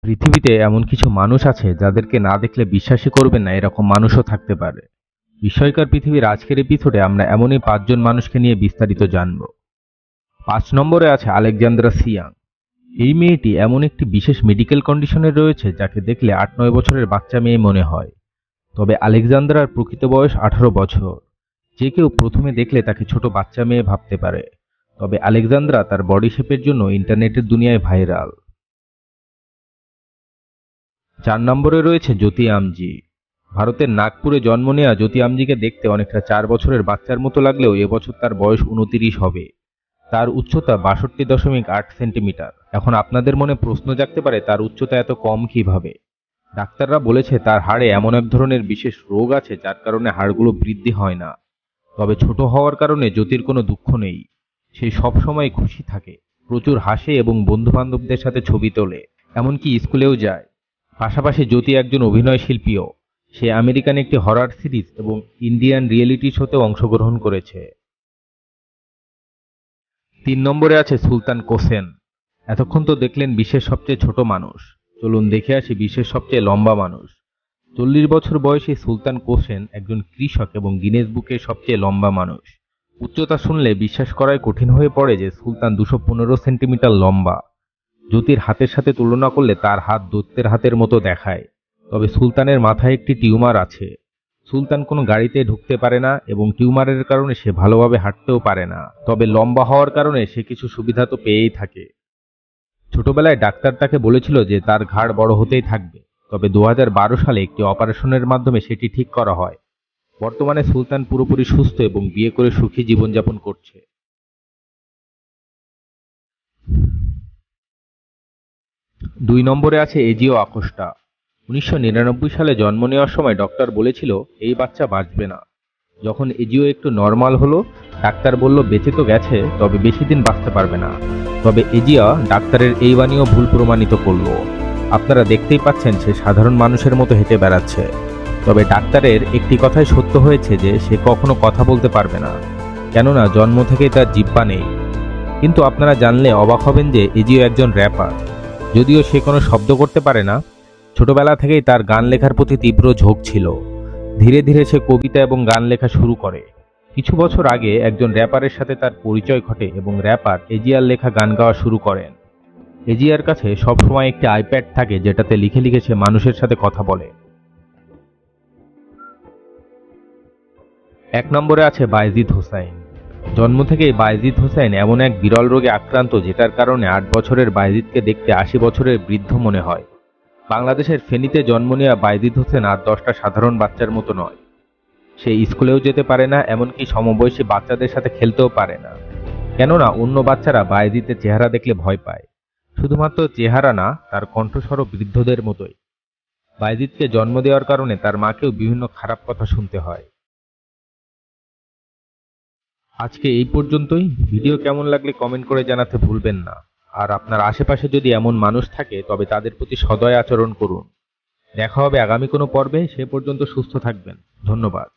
পৃথিবীতে এমন কিছু মানুষ আছে যাদেরকে না দেখলে বিশ্বাসই করবেন না এরকম মানুষও থাকতে পারে। বিস্ময়কর পৃথিবীর আজকের এপিসোডে আমরা এমনই 5 জন মানুষকে নিয়ে বিস্তারিত জানব। 5 নম্বরে আছে আলেকজান্দ্রা সিয়াং। এই মেয়েটি এমন একটি বিশেষ মেডিকেল কন্ডিশনে রয়েছে যাকে দেখলে 8-9 বছরের বাচ্চা মেয়ে মনে হয়। তবে আলেকজান্দ্রার প্রকৃত বয়স 18 বছর। যে কেউ প্রথমে দেখলে তাকে ছোট বাচ্চা মেয়ে ভাবতে পারে। তবে আলেকজান্দ্রা তার বডি শেপের জন্য ইন্টারনেটের দুনিয়ায় ভাইরাল। 4 নম্বরে রয়েছে জ্যোতি আমজি। ভারতের নাগপুরে জন্ম নেওয়া জ্যোতি আমজিকে দেখতে অনেকটা 4 বছরের বাচ্চার মতো লাগলেও এবছর তার বয়স 29 হবে। তার উচ্চতা 62.8 সেন্টিমিটার। এখন আপনাদের মনে প্রশ্ন জাগতে পারে তার উচ্চতা এত কম কিভাবে। ডাক্তাররা বলেছে তার হাড়ে এমন এক ধরনের বিশেষ রোগ আছে যার কারণে হাড়গুলো বৃদ্ধি হয় না। তবে ছোট হওয়ার কারণে জ্যোতির কোনো দুঃখ নেই। সে সবসময় খুশি থাকে, প্রচুর হাসে এবং বন্ধু বান্ধবদের সাথে ছবি তোলে, এমনকি স্কুলেও যায়। পাশাপাশি জ্যোতি একজন অভিনয় শিল্পীও। সে আমেরিকান একটি হরর সিরিজ এবং ইন্ডিয়ান রিয়েলিটি শোতেও অংশগ্রহণ করেছে। 3 নম্বরে আছে সুলতান কোসেন। এতক্ষণ তো দেখলেন বিশ্বের সবচেয়ে ছোট মানুষ, চলুন দেখে আসি বিশ্বের সবচেয়ে লম্বা মানুষ। 40 বছর বয়সী সুলতান কোসেন একজন কৃষক এবং গিনেস বুকের সবচেয়ে লম্বা মানুষ। উচ্চতা শুনলে বিশ্বাস করাই কঠিন হয়ে পড়ে যে সুলতান 215 সেন্টিমিটার লম্বা। জ্যোতির হাতের সাথে তুলনা করলে তার হাত দৈত্যের হাতের মতো দেখায়। তবে সুলতানের মাথায় একটি টিউমার আছে। সুলতান কোনো গাড়িতে ঢুকতে পারে না এবং টিউমারের কারণে সে ভালোভাবে হাঁটতেও পারে না। তবে লম্বা হওয়ার কারণে সে কিছু সুবিধা তো পেয়েই থাকে। ছোটবেলায় ডাক্তার তাকে বলেছিল যে তার ঘাড় বড় হতেই থাকবে। তবে 2012 সালে একটি অপারেশনের মাধ্যমে সেটি ঠিক করা হয়। বর্তমানে সুলতান পুরোপুরি সুস্থ এবং বিয়ে করে সুখী জীবনযাপন করছে। 2 নম্বরে আছে এজিও আকোস্টা। 1999 সালে জন্ম নেওয়ার সময় ডক্টর বলেছিল এই বাচ্চা বাঁচবে না। যখন এজিও একটু নর্মাল হলো, ডাক্তার বলল বেঁচে তো গেছে, তবে বেশি দিন বাঁচতে পারবে না। তবে এজিয়া ডাক্তারের এই বাণীও ভুল প্রমাণিত করলো। আপনারা দেখতেই পাচ্ছেন সে সাধারণ মানুষের মতো হেঁটে বেড়াচ্ছে। তবে ডাক্তারের একটি কথাই সত্য হয়েছে যে সে কখনো কথা বলতে পারবে না, কেননা জন্ম থেকেই তার জিহ্বা নেই। কিন্তু আপনারা জানলে অবাক হবেন যে এজিও একজন র্যাপার। যদিও সে কোনো শব্দ করতে পারে না, ছোটবেলা থেকেই তার গান লেখার প্রতি তীব্র ঝোঁক ছিল। ধীরে ধীরে সে কবিতা এবং গান লেখা শুরু করে। কিছু বছর আগে একজন র্যাপারের সাথে তার পরিচয় ঘটে এবং র্যাপার এজিয়ার লেখা গান গাওয়া শুরু করেন। এজিয়ার কাছে সবসময় একটি আইপ্যাড থাকে যেটাতে লিখে লিখে সে মানুষের সাথে কথা বলে। 1 নম্বরে আছে বায়েজিদ হোসাইন। জন্ম থেকেই বায়েজিদ হোসাইন এমন এক বিরল রোগে আক্রান্ত যেটার কারণে 8 বছরের বায়েজিদকে দেখতে 80 বছরের বৃদ্ধ মনে হয়। বাংলাদেশের ফেনীতে জন্ম নেওয়া বায়েজিদ হোসেন আর 10টা সাধারণ বাচ্চার মতো নয়। সে স্কুলেও যেতে পারে না, এমনকি সমবয়সী বাচ্চাদের সাথে খেলতেও পারে না। কেননা অন্য বাচ্চারা বায়েজিদের চেহারা দেখলে ভয় পায়। শুধুমাত্র চেহারা না, তার কণ্ঠস্বরও বৃদ্ধদের মতোই। বায়েজিদকে জন্ম দেওয়ার কারণে তার মাকেও বিভিন্ন খারাপ কথা শুনতে হয়। আজকে এই পর্যন্তই। ভিডিও কেমন লাগলে কমেন্ট করে জানাতে ভুলবেন না। আর আপনার আশেপাশে যদি এমন মানুষ থাকে তবে তাদের প্রতি সদয় আচরণ করুন। দেখা হবে আগামী কোনো পর্বে। সে পর্যন্ত সুস্থ থাকবেন। ধন্যবাদ।